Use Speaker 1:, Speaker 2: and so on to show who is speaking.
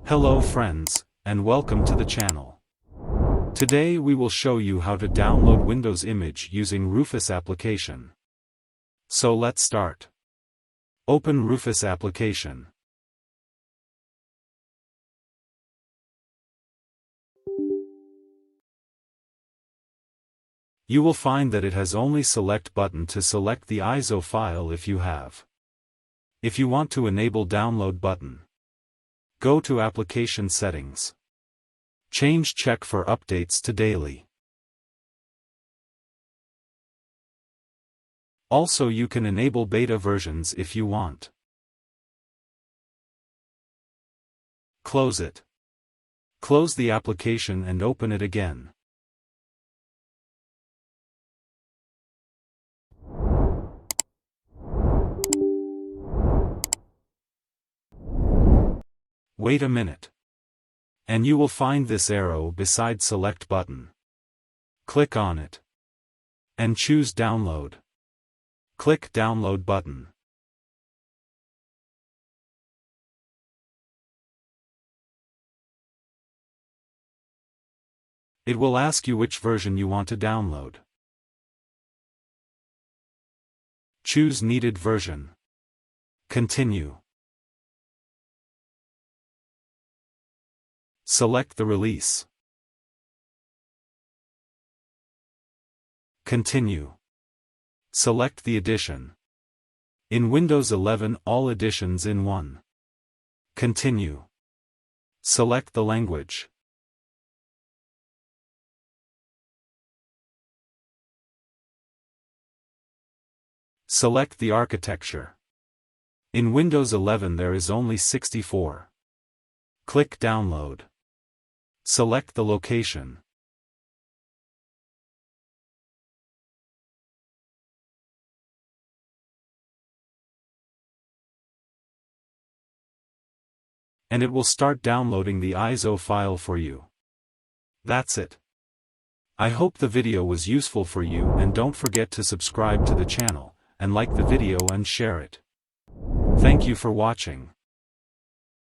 Speaker 1: Hello friends, and welcome to the channel. Today we will show you how to download Windows image using RUFUS application. So let's start. Open RUFUS application. You will find that it has only select button to select the ISO file if you have. If you want to enable download button, go to Application Settings. Change Check for updates to daily. Also you can enable beta versions if you want. Close it. Close the application and open it again. Wait a minute. And you will find this arrow beside select button. Click on it. And choose download. Click download button. It will ask you which version you want to download. Choose needed version. Continue. Select the release. Continue. Select the edition. In Windows 11 all editions in one. Continue. Select the language. Select the architecture. In Windows 11 there is only 64. Click download. Select the location. And it will start downloading the ISO file for you. That's it. I hope the video was useful for you, and don't forget to subscribe to the channel, and like the video and share it. Thank you for watching.